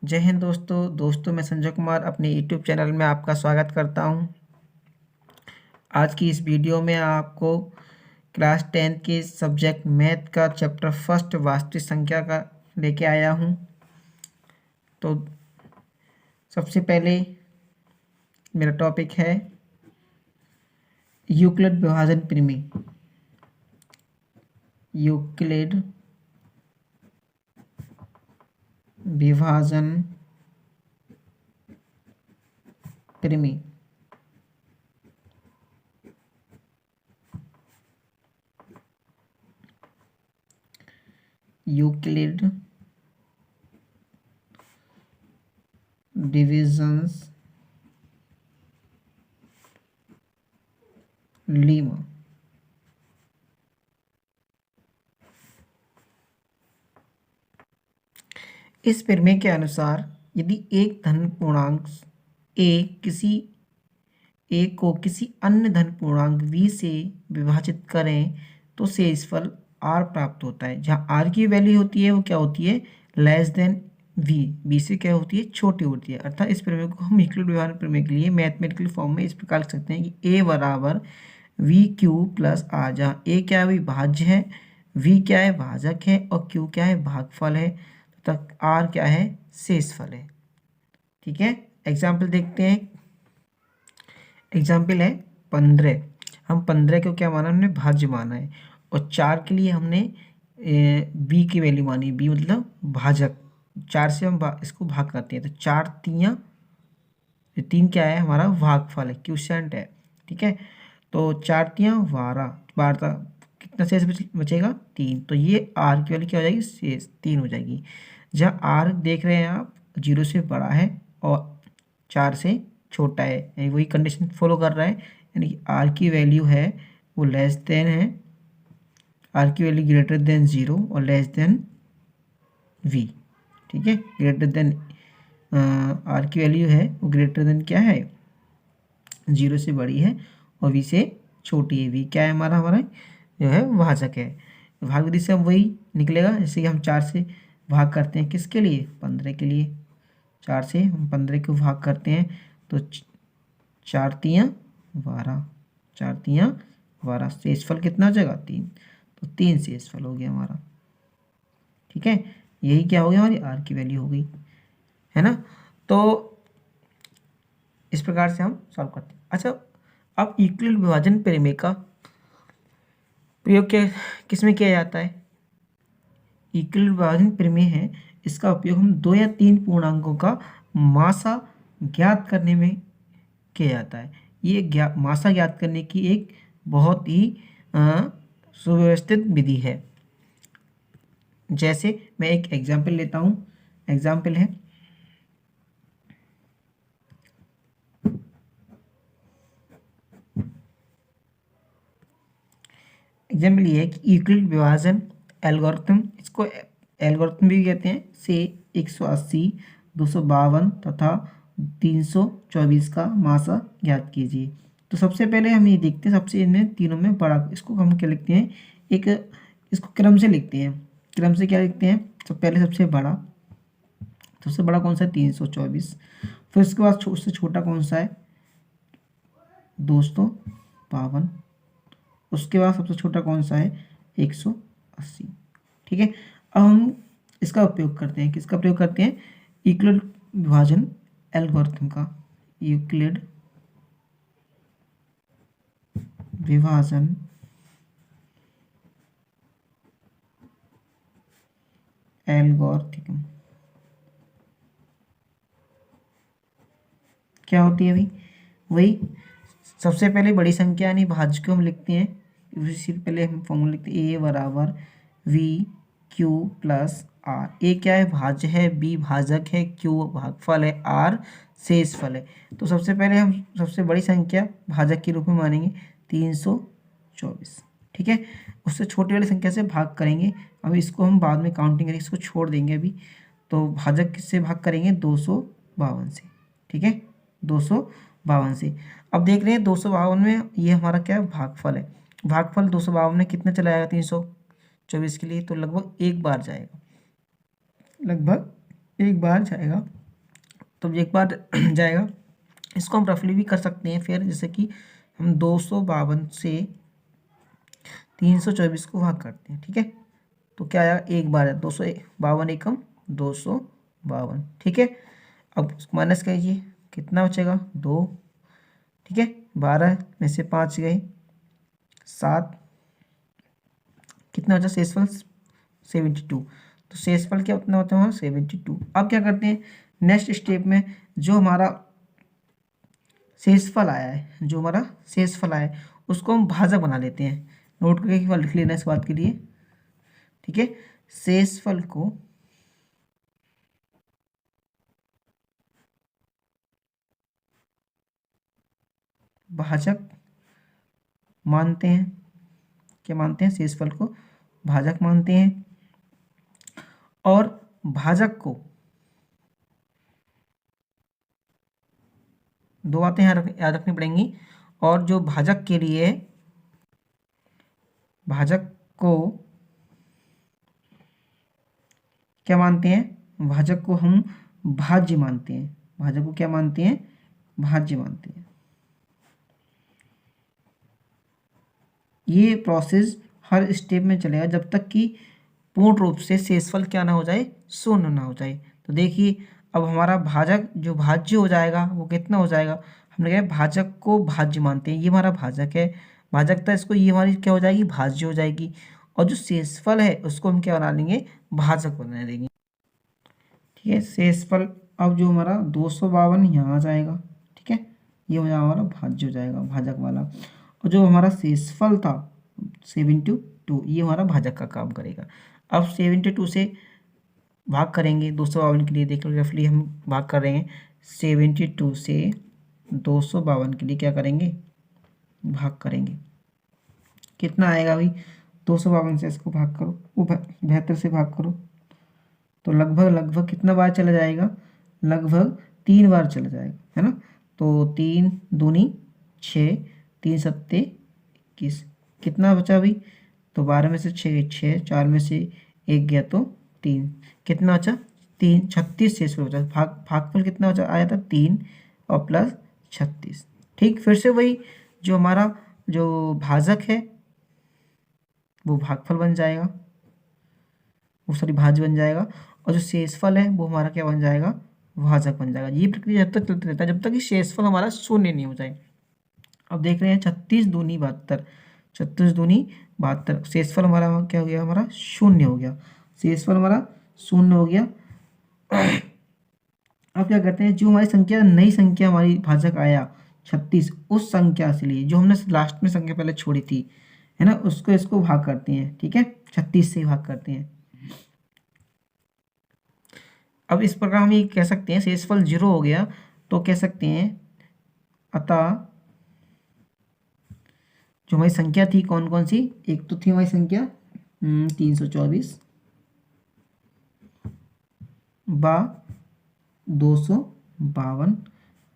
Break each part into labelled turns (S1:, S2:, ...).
S1: जय हिंद दोस्तों मैं संजय कुमार अपने यूट्यूब चैनल में आपका स्वागत करता हूं। आज की इस वीडियो में आपको क्लास 10 के सब्जेक्ट मैथ का चैप्टर फर्स्ट वास्तविक संख्या का लेके आया हूं। तो सबसे पहले मेरा टॉपिक है यूक्लिड विभाजन प्रमेय। यूक्लिड विभाजन प्रमेय। Euclid divisions Lima. इस प्रमेय के अनुसार यदि एक धन पूर्णांक ए को किसी अन्य धन पूर्णांक v से विभाजित करें तो शेषफल r प्राप्त होता है। जहाँ r की वैल्यू होती है वो क्या होती है, लेस देन v से क्या होती है, छोटी होती है। अर्थात इस प्रमेय को हम यूक्लिड विभाजन प्रमेय के लिए मैथमेटिकल फॉर्म में इस प्रकार लिख सकते हैं कि a बराबर वी क्यू प्लस आर, जहाँ a क्या है, भाज्य है, v क्या है, भाजक है, और q क्या है, भागफल है, तथा r क्या है, शेषफल है। ठीक है, एग्जाम्पल देखते हैं। एग्जाम्पल है 15। हम 15 को क्या माना, हमने भाज्य माना है, और 4 के लिए हमने बी की वैल्यू मानी। बी मतलब भाजक, 4 से हम इसको भाग करते हैं, तो 4 तियां, 3 क्या है, हमारा भागफल है, क्वोशिएंट है। ठीक है, तो 4 तियां 12, 12 कितना शेष बचेगा, 3। तो ये आर की वैल्यू क्या हो जाएगी, शेष 3 हो जाएगी। जहाँ आर देख रहे हैं आप 0 से बड़ा है और 4 से छोटा है, यानी वही कंडीशन फॉलो कर रहा है, यानी कि आर की वैल्यू है वो लेस देन है, आर की वैल्यू ग्रेटर देन 0 और लेस देन वी। ठीक है, ग्रेटर देन आर की वैल्यू है वो ग्रेटर देन क्या है, 0 से बड़ी है और वी से छोटी है। वी क्या है, हमारा जो है भाजक है। भाग विधि से अब वही निकलेगा, जैसे कि हम 4 से भाग करते हैं, किसके लिए, 15 के लिए। 4 से हम 15 को भाग करते हैं, तो 4 तियां 12, 4 तियां 12, शेषफल कितना हो जाएगा, 3। तो 3 शेषफल हो गया हमारा। ठीक है, यही क्या हो गया, हमारी आर की वैल्यू हो गई, है ना। तो इस प्रकार से हम सॉल्व करते हैं। अच्छा, अब यूक्लिड विभाजन प्रमेय का प्रयोग किस में किया जाता है, यूक्लिड विभाजन प्रमेय है, इसका उपयोग हम 2 या 3 पूर्णांकों का मासा ज्ञात करने में किया जाता है। ये मासा ज्ञात करने की एक बहुत ही सुव्यवस्थित विधि है। जैसे मैं एक एग्जाम्पल लेता हूँ। एग्जाम्पल है एग्जाम्पल ये है कि यूक्लिड विभाजन एल्गोरिथम, इसको एल्गोरिथम भी कहते हैं, से 180, 252 तथा 324 का मासा ज्ञात कीजिए। तो सबसे पहले हम ये देखते हैं, सबसे इनमें तीनों में बड़ा, इसको हम क्या लिखते हैं, एक इसको क्रम से लिखते हैं। क्रम से क्या लिखते हैं, तो पहले सबसे बड़ा कौन सा है, 324। फिर उसके बाद उससे छोटा कौन सा है, 252। उसके बाद सबसे छोटा कौन सा है, 180। ठीक है, अब हम इसका उपयोग करते हैं, किसका प्रयोग करते हैं, यूक्लिड विभाजन एल्गोरिथम का। यूक्लिड विभाजन एल्गोरिथम क्या होती है भाई, वही सबसे पहले बड़ी संख्या यानी भाज्य को हम लिखते हैं, उसी से पहले हम फॉर्मूला लिखते हैं, ए बराबर वी क्यू प्लस आर। ए क्या है, भाज्य है, बी भाजक है, क्यू भागफल है, आर शेषफल है। तो सबसे पहले हम सबसे बड़ी संख्या भाजक के रूप में मानेंगे 324। ठीक है, उससे छोटी वाली संख्या से भाग करेंगे। अब इसको हम बाद में काउंटिंग करेंगे, इसको छोड़ देंगे अभी। तो भाजक किससे भाग करेंगे, 252 से। ठीक है, 252 से। अब देख रहे हैं 252 में ये हमारा क्या है, भागफल है। भागफल 252 में कितना चला जाएगा, 324 के लिए, तो लगभग एक बार जाएगा, लगभग एक बार जाएगा, तो एक बार जाएगा। इसको हम रफली भी कर सकते हैं फिर, जैसे कि हम 252 से 324 को भाग करते हैं, ठीक है। तो क्या आया, एक बार है 252 एकम 252, ठीक है। अब उसको माइनस कीजिए, कितना बचेगा, 2, ठीक है। 12 में से 5 गए 7, कितना बचा शेषफल 72। तो शेषफल क्या उतना होता है हमारा 72। अब क्या करते हैं, नेक्स्ट स्टेप में जो हमारा शेषफल आया है, जो हमारा शेषफल आया है उसको हम भाजक बना लेते हैं। नोट करके एक बार लिख लेना इस बात के लिए, ठीक है। शेषफल को भाजक मानते हैं, क्या मानते हैं, शेषफल को भाजक मानते हैं। और भाजक को दो बातें यहाँ याद रखनी पड़ेंगी। और जो भाजक के लिए, भाजक को क्या मानते हैं, भाजक को हम भाज्य मानते हैं। भाजक को क्या मानते हैं, भाज्य मानते हैं। ये प्रोसेस हर स्टेप में चलेगा जब तक कि पूर्ण रूप से शेषफल क्या ना हो जाए, शून्य ना हो जाए। तो देखिए अब हमारा भाजक जो भाज्य हो जाएगा वो कितना हो जाएगा, हमने कहा भाजक को भाज्य मानते हैं, ये हमारा भाजक है, भाजकता इसको, ये हमारी क्या हो जाएगी, भाज्य हो जाएगी। और जो शेषफल है उसको हम क्या बना लेंगे, भाजक बना देंगे, ठीक है। शेषफल अब जो हमारा 252 यहाँ आ जाएगा, ठीक है, ये हो जाएगा हमारा भाज्य हो जाएगा, भाजक वाला। और जो हमारा शेषफल था 72, ये हमारा भाजक का काम करेगा। अब 72 से भाग करेंगे 252 के लिए, देख लो रफली हम भाग कर रहे हैं। 72 से 252 के लिए क्या करेंगे, भाग करेंगे। कितना आएगा भाई, 252 से इसको भाग करो, वो 72 से भाग करो, तो लगभग लगभग कितना बार चला जाएगा, लगभग 3 बार चला जाएगा, है ना। तो 3 दूनी 6, 3 सत्ते 21, कितना बचा भाई, तो 12 में से 6 6, 4 में से 1 गया तो 3, कितना बचा 3, 36 शेष बचा। भागफल कितना बचा आया था 3 और प्लस 36, ठीक। फिर से वही जो हमारा जो भाजक है वो भागफल बन जाएगा, वो सॉरी भाज्य बन जाएगा। और जो शेषफल है वो हमारा क्या बन जाएगा, भाजक बन जाएगा। ये प्रक्रिया जब तक चलती रहता है जब तक कि शेषफल हमारा शून्य नहीं हो जाए। अब देख रहे हैं 36 दूनी 72, 36 दूनी 72, शेषफल हमारा क्या हो गया, हमारा शून्य हो गया, शेषफल हमारा शून्य हो गया। अब क्या करते हैं, जो हमारी संख्या नई संख्या हमारी भाजक आया 36, उस संख्या से लिए जो हमने लास्ट में संख्या पहले छोड़ी थी, है ना, उसको इसको भाग करते हैं, ठीक है, 36 से भाग करते हैं। अब इस प्रकार हम ये कह सकते हैं शेषफल 0 हो गया, तो कह सकते हैं अतः जो हमारी संख्या थी कौन कौन सी, एक तो थी हमारी संख्या 324 बा 252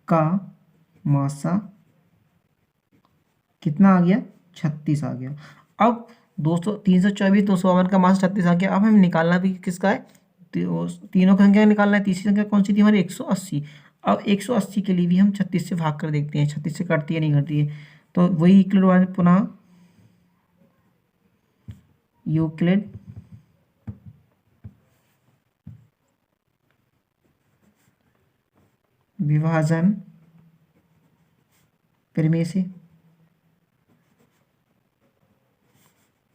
S1: का मासा कितना आ गया, 36 आ गया। अब 324 252 का मास 36 आ गया। अब हमें निकालना भी किसका है, तीनों की संख्या निकालना है। तीसरी संख्या कौन सी थी हमारी 180। अब 180 के लिए भी हम 36 से भाग कर देखते हैं, 36 से कटती है नहीं कटती है, तो वही यूक्लिड पुनः यूक्लिड विभाजन प्रमेय से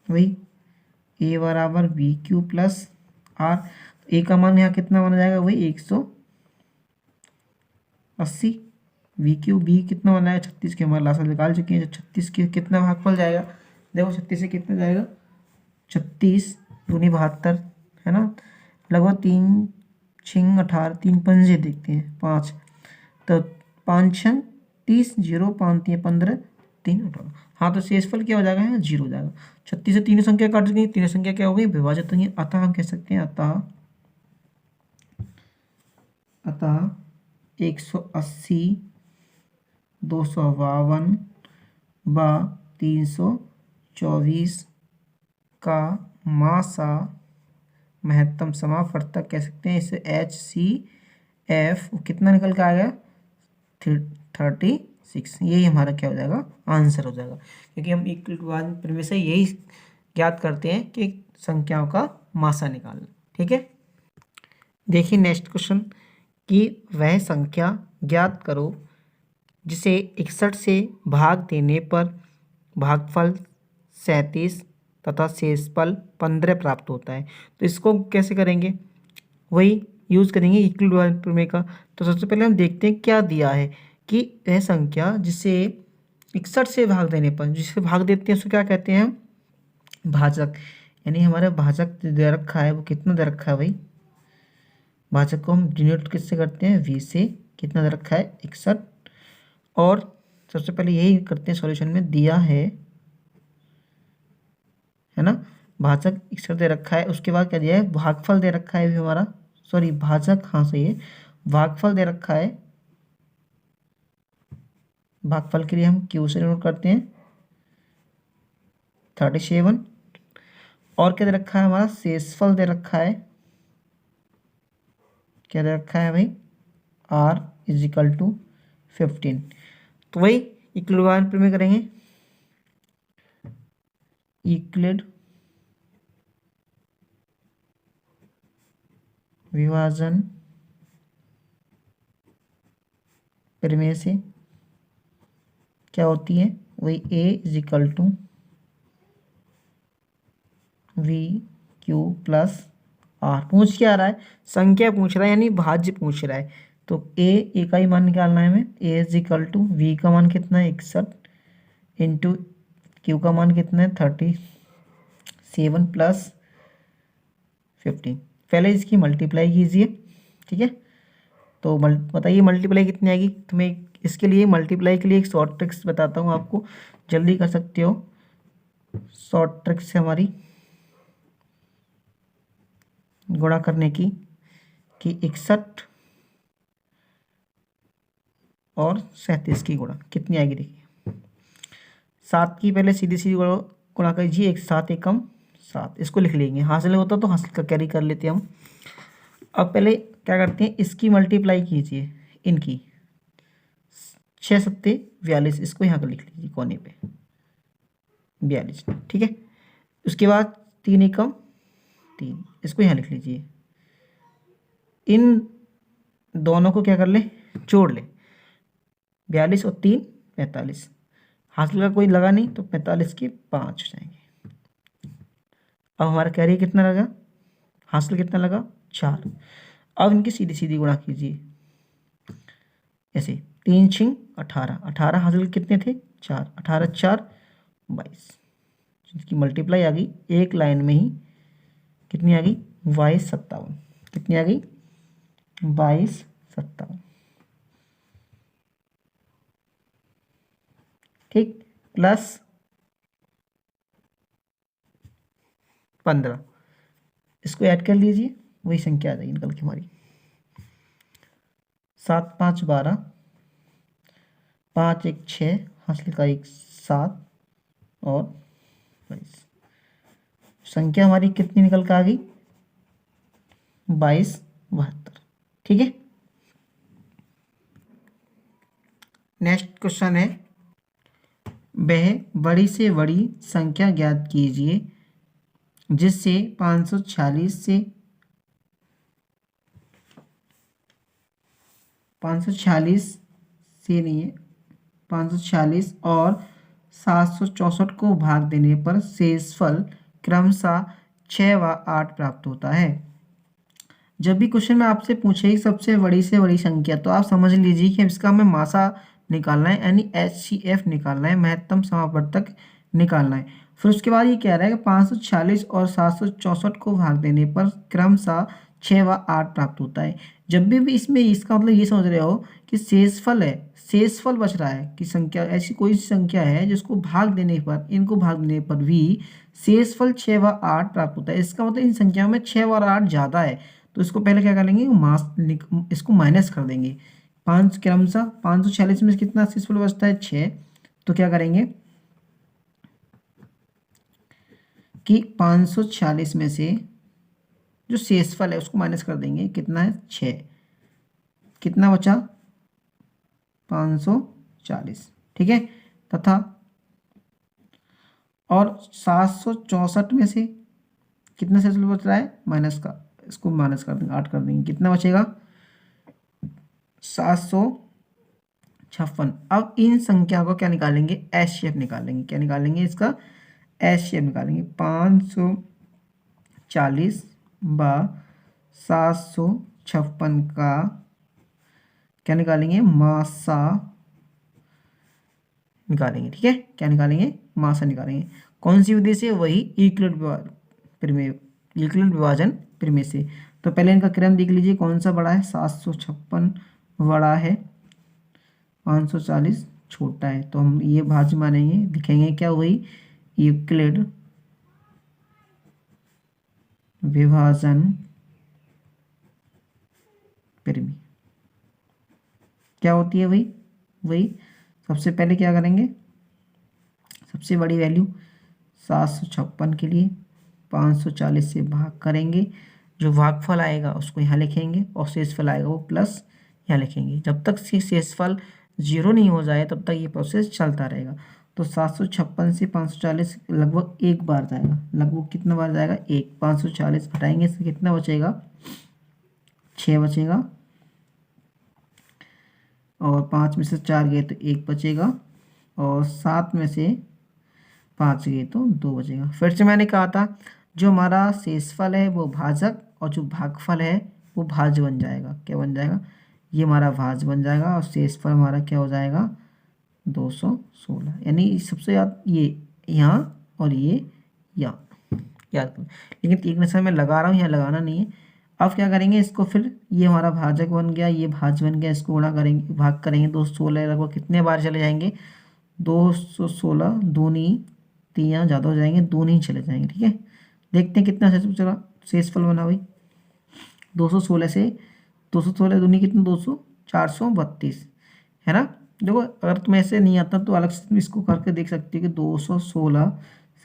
S1: वही ए बराबर बी क्यू प्लस आर, ए का मान यहाँ कितना माना जाएगा, वही 180, वी क्यू बी कितना बना है 36 के, हमारे लास्ट निकाल चुके हैं। 36 के कितना भागफल जाएगा, देखो 36 से कितना जाएगा, 36 दूनी 72, है ना, लगभग 3 6 18, 3 पंजे देखते हैं 5, तो 5 6 30, 0 5 3 15, 3 18, हाँ तो शेषफल क्या हो जाएगा, यहाँ 0 हो जाएगा। 36 से तीनों संख्या काट गई, तीनों संख्या क्या हो गई, विभाजित होंगी। अतः हम कह सकते हैं अतः 180 252 व 324 का मासा महत्तम समावर्तक कह सकते हैं इसे, HCF कितना निकल के आ गया 36। यही हमारा क्या हो जाएगा, आंसर हो जाएगा, क्योंकि हम इक्विलिब्रियम प्रमेय से यही ज्ञात करते हैं कि संख्याओं का मासा निकालना। ठीक है, देखिए नेक्स्ट क्वेश्चन कि वह संख्या ज्ञात करो जिसे 61 से भाग देने पर भागफल 37 तथा शेषफल 15 प्राप्त होता है। तो इसको कैसे करेंगे, वही यूज़ करेंगे इक्विलिब्रियम प्रमेय का। तो सबसे पहले हम देखते हैं क्या दिया है कि वह संख्या जिसे 61 से भाग देने पर, जिसे भाग देते हैं उसको क्या कहते हैं, भाजक। यानी हमारा भाजक दे रखा है वो कितना दे रखा है भाई, भाजक को हम डिनोट किससे करते हैं, V से। कितना दे रखा है 61, और सबसे पहले यही करते हैं सॉल्यूशन में दिया है ना, भाजक 61 दे रखा है। उसके बाद क्या दिया है, भागफल दे रखा है भी हमारा, सॉरी भाजक, हाँ सही है, भागफल दे रखा है। भागफल के लिए हम Q से नोट करते हैं 37, और क्या दे रखा है हमारा, शेषफल दे रखा है, क्या दे रखा है भाई, R = 15। तो वही इक्विलिब्रियम प्रमेय करेंगे, यूक्लिड विभाजन प्रमेय से क्या होती है, वही A = VQ + R। पूछ क्या आ रहा है, संख्या पूछ रहा है, यानी भाज्य पूछ रहा है। तो ए का ही मान निकालना है हमें, A = V का मान कितना है 61 इंटू Q का मान कितना है 37 + 15। पहले इसकी मल्टीप्लाई कीजिए, ठीक है। तो बताइए मल्टीप्लाई कितनी आएगी। तो मैं इसके लिए मल्टीप्लाई के लिए एक शॉर्ट ट्रिक्स बताता हूँ आपको, जल्दी कर सकते हो। शॉर्ट ट्रिक्स है हमारी गुणा करने की, कि 61 और 37 की गुणा कितनी आएगी। देखिए 7 की पहले सीधी सीधी गुणा कीजिए, 1 7 एकम 7, इसको लिख लेंगे। हासिल होता तो हासिल का कैरी कर लेते हम। अब पहले क्या करते हैं, इसकी मल्टीप्लाई कीजिए इनकी, 6 7 42, इसको यहाँ पर लिख लीजिए कोने पे 42, ठीक है। उसके बाद 3 एकम 3, इसको यहाँ लिख लीजिए। इन दोनों को क्या कर ले, जोड़ ले, 42 और 3 45। हासिल का कोई लगा नहीं तो 45 के 5 हो जाएंगे। अब हमारा कैरी कितना लगा, हासिल कितना लगा 4। अब इनकी सीधी सीधी गुणा कीजिए ऐसे, 3 6 18, 18 हासिल कितने थे 4, 18 4 22। जिसकी मल्टीप्लाई आ गई एक लाइन में ही, कितनी आ गई 22 57। कितनी आ गई 22 57, ठीक, प्लस 15, इसको ऐड कर लीजिए, वही संख्या आ जाएगी निकल के हमारी। 7 5 12, 5 1 6, हासिल का 1 7 और 22। संख्या हमारी कितनी निकल कर आ गई 22 72, ठीक है। नेक्स्ट क्वेश्चन है, वह बड़ी से बड़ी संख्या ज्ञात कीजिए जिससे 546 से 546 से नहीं है 546 और 764 को भाग देने पर शेषफल क्रमशः 6 व 8 प्राप्त होता है। जब भी क्वेश्चन में आपसे पूछे सबसे बड़ी से बड़ी संख्या, तो आप समझ लीजिए कि इसका हमें मासा निकालना है, यानी HCF निकालना है, महत्तम समावर्तक निकालना है। फिर उसके बाद ये कह रहा है कि 546 और 764 को भाग देने पर क्रमशः 6 व 8 प्राप्त होता है। जब भी इसमें इसका मतलब ये समझ रहे हो कि शेषफल है, शेषफल बच रहा है कि संख्या, ऐसी कोई संख्या है जिसको भाग देने पर, इनको भाग देने पर भी शेषफल 6 व 8 प्राप्त होता है। इसका मतलब इन संख्याओं में 6 और 8 ज़्यादा है, तो इसको पहले क्या कर लेंगे, इसको माइनस कर देंगे। 5 क्रमशः 546 में कितना शेषफल बचता है 6, तो क्या करेंगे कि 546 में से जो शेषफल है उसको माइनस कर देंगे, कितना है 6, कितना बचा 540, ठीक है। तथा और 764 में से कितना शेषफल बच रहा है माइनस का, इसको माइनस कर देंगे, 8 कर देंगे, कितना बचेगा 756। अब इन संख्याओं को क्या निकालेंगे, एस शेप निकालेंगे, क्या निकालेंगे इसका एस शेप निकालेंगे। 540 व 756 का क्या निकालेंगे मासा निकालेंगे, ठीक है। क्या निकालेंगे मासा निकालेंगे, कौन सी विधि से, वही यूक्लिड विभाजन प्रमेय से। तो पहले इनका क्रम देख लीजिए, कौन सा बड़ा है 756 बड़ा है, 540 छोटा है। तो हम ये भाज्य मानेंगे, लिखेंगे क्या, वही यूक्लिड विभाजन प्रमेय क्या होती है, वही वही सबसे पहले क्या करेंगे, सबसे बड़ी वैल्यू 756 के लिए 540 से भाग करेंगे, जो भागफल आएगा उसको यहाँ लिखेंगे और शेषफल आएगा वो प्लस यहाँ लिखेंगे। जब तक शेषफल 0 नहीं हो जाए तब तक ये प्रोसेस चलता रहेगा। तो 756 से 540 लगभग एक बार जाएगा, लगभग कितना बार जाएगा, एक। 540 हटाएंगे इससे कितना बचेगा 6 बचेगा, और 5 में से 4 गए तो 1 बचेगा, और 7 में से 5 गए तो 2 बचेगा। फिर से मैंने कहा था जो हमारा शेषफल है वो भाजक और जो भागफल है वो भाज्य बन जाएगा। क्या बन जाएगा, ये हमारा भाज्य बन जाएगा और शेषफल हमारा क्या हो जाएगा 216। यानी सबसे याद ये यहाँ और ये यहाँ याद करो, लेकिन एक नशा मैं लगा रहा हूँ, यहाँ लगाना नहीं है। अब क्या करेंगे इसको, फिर ये हमारा भाजक बन गया, ये भाज्य बन गया, इसको गुणा करेंगे, भाग करेंगे, 216 लगभग कितने बार चले जाएंगे 216, दूनी 3 ज़्यादा हो जाएंगे, दूनी ही चले जाएंगे, ठीक है। देखते हैं कितना शेषफल चला, शेषफल बना भाई 216 से 216 दूनी कितना 200, 432 है ना। देखो अगर तुम्हें ऐसे नहीं आता तो अलग से तुम इसको करके देख सकते हो कि 216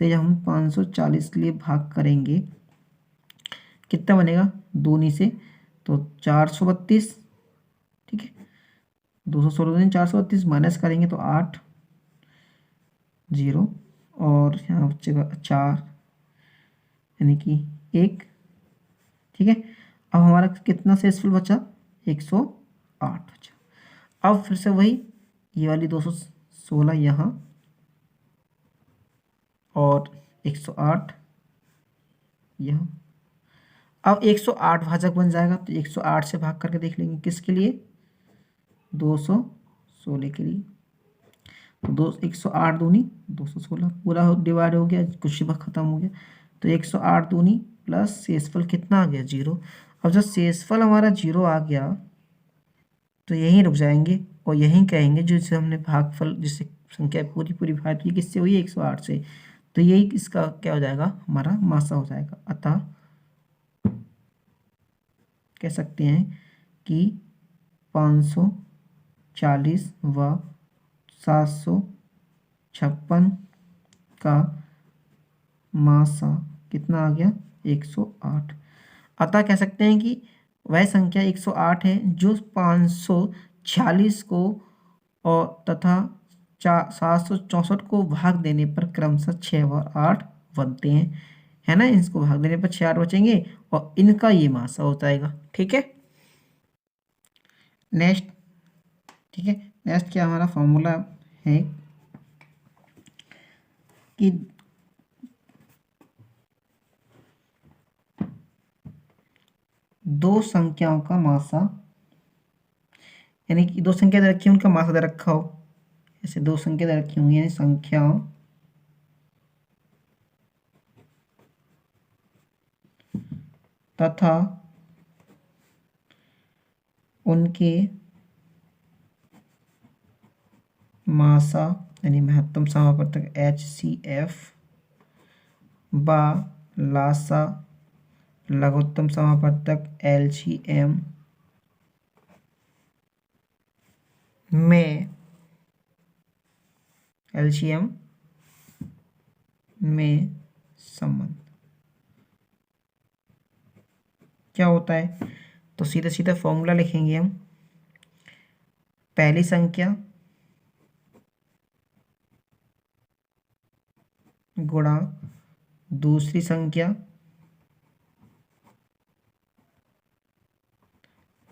S1: से जब हम 540 के लिए भाग करेंगे कितना बनेगा दूनी से, तो 432, ठीक है। 216 दूनी 432 माइनस करेंगे तो 8 0, और यहाँ बचेगा 4 यानी कि 1, ठीक है। अब हमारा कितना शेषफल बचा 108 बचा। अब फिर से वही ये वाली 216 यहाँ और 108 यहाँ। अब 108 भाजक बन जाएगा, तो 108 से भाग करके देख लेंगे किसके लिए 216 के लिए। तो 108 दूनी 216 पूरा डिवाइड हो गया, कुछ भाग खत्म हो गया। तो 108 दूनी प्लस शेषफल कितना आ गया 0। अब जब शेषफल हमारा 0 आ गया तो यहीं रुक जाएंगे और यहीं कहेंगे जो जिसे हमने भागफल जिससे संख्या पूरी पूरी भाग की किससे हुई 108 से, तो यही इसका क्या हो जाएगा हमारा मासा हो जाएगा। अतः कह सकते हैं कि 540 व 756 का मासा कितना आ गया 108। अतः कह सकते हैं कि वह संख्या 108 है जो 546 को और तथा 764 को भाग देने पर क्रमशः 6 व 8 बनते हैं, है ना। इसको भाग देने पर 6 8 बचेंगे और इनका ये मासा हो जाएगा, ठीक है। नेक्स्ट, ठीक है, नेक्स्ट क्या हमारा फॉर्मूला है कि दो संख्याओं का मासा, यानी कि दो संख्या दे रखी है उनका मासा दे रखा हो, ऐसे दो संख्या दे रखी होंगी यानी संख्याओं तथा उनके मासा यानी महत्तम समापवर्तक HCF व लासा लघुत्तम समापवर्तक LCM में संबंध क्या होता है, तो सीधा सीधा फॉर्मूला लिखेंगे हम। पहली संख्या गुणा दूसरी संख्या,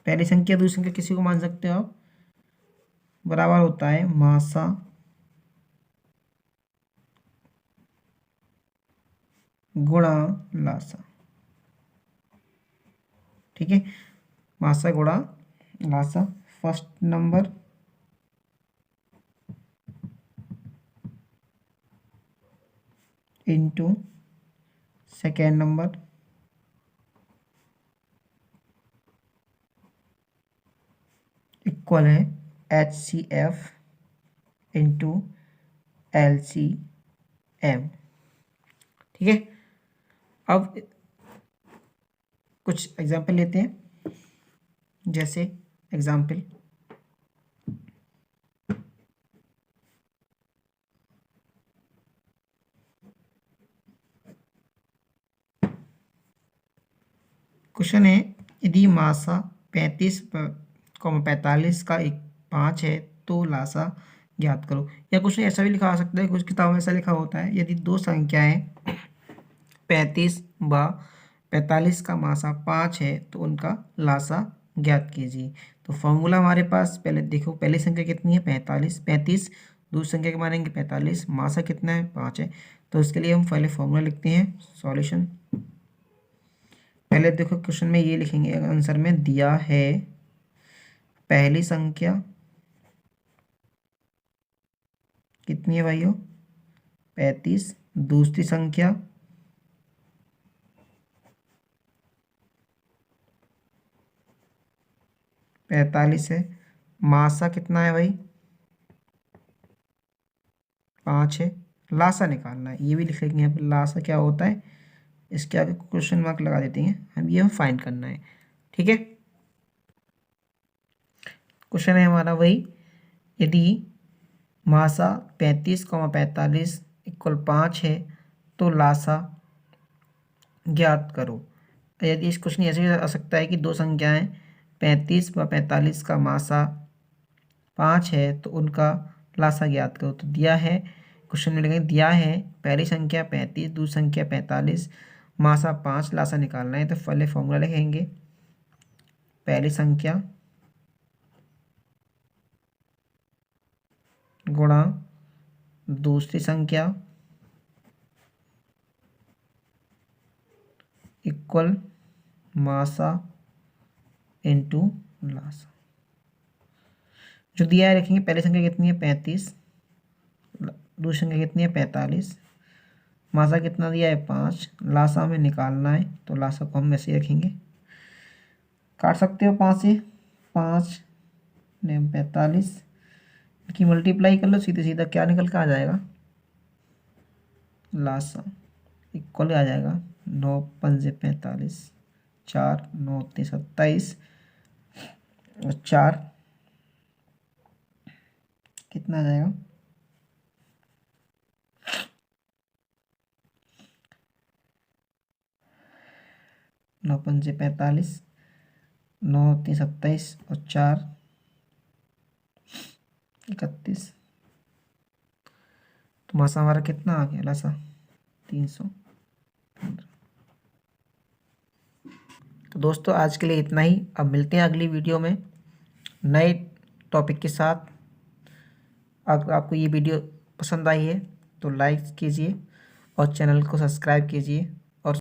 S1: पहली संख्या दूसरी संख्या किसी को मान सकते हो आप, बराबर होता है मासा गुणा लासा। ठीक है, मासा गुणा लासा। First number into second number equal है HCF इंटू LCM। ठीक है, अब कुछ एग्जाम्पल लेते हैं। जैसे एग्जाम्पल क्वेश्चन है, यदि मासा 35,45 का एक 5 है तो लासा ज्ञात करो। या क्वेश्चन ऐसा भी लिखा आ सकता है, कुछ किताबों में ऐसा लिखा होता है, यदि दो संख्याएं 35 व 45 का मासा 5 है तो उनका लासा ज्ञात कीजिए। तो फॉर्मूला हमारे पास, पहले देखो पहली संख्या कितनी है 35, दूसरी संख्या के मानेंगे 45, मासा कितना है 5 है। तो इसके लिए हम पहले फॉर्मूला लिखते हैं। सॉल्यूशन पहले देखो क्वेश्चन में ये लिखेंगे, आंसर में दिया है पहली संख्या कितनी है भाइयों 35, दूसरी संख्या 45 है, मासा कितना है भाई 5 है, लासा निकालना है। ये भी लिख लेंगे यहाँ पे, लासा क्या होता है, इसके आगे क्वेश्चन मार्क लगा देते हैं हम, ये हम फाइंड करना है। ठीक है, क्वेश्चन है हमारा वही, यदि मासा 35,45 इक्वल 5 है तो लासा ज्ञात करो। यदि इस क्वेश्चन ऐसे भी आ सकता है कि दो संख्याएं 35 व 45 का मासा 5 है तो उनका लासा ज्ञात करो। तो दिया है, क्वेश्चन में लिखेंगे दिया है पहली संख्या 35, दूसरी संख्या 45, मासा 5, लासा निकालना है। तो पहले फॉर्मूला लिखेंगे, पहली संख्या गुणा दूसरी संख्या इक्वल मासा इंटू लासा। जो दिया है लिखेंगे, पहली संख्या कितनी है 35, दूसरी संख्या कितनी है 45, मासा कितना दिया है 5, लासा हमें निकालना है। तो लासा को हम ऐसे ही रखेंगे, काट सकते हो 5 से, 5 ने 45 की मल्टीप्लाई कर लो, सीधे सीधा क्या निकल के आ जाएगा लासा इक्वल आ जाएगा 9 पंजे 45, 4 9 27 और 4 कितना आ जाएगा 9 पंजे 45, 9 3 27 और 4 31। तो मासा हमारा कितना आ गया लासा 315। तो दोस्तों आज के लिए इतना ही, अब मिलते हैं अगली वीडियो में नए टॉपिक के साथ। अगर आपको ये वीडियो पसंद आई है तो लाइक कीजिए और चैनल को सब्सक्राइब कीजिए।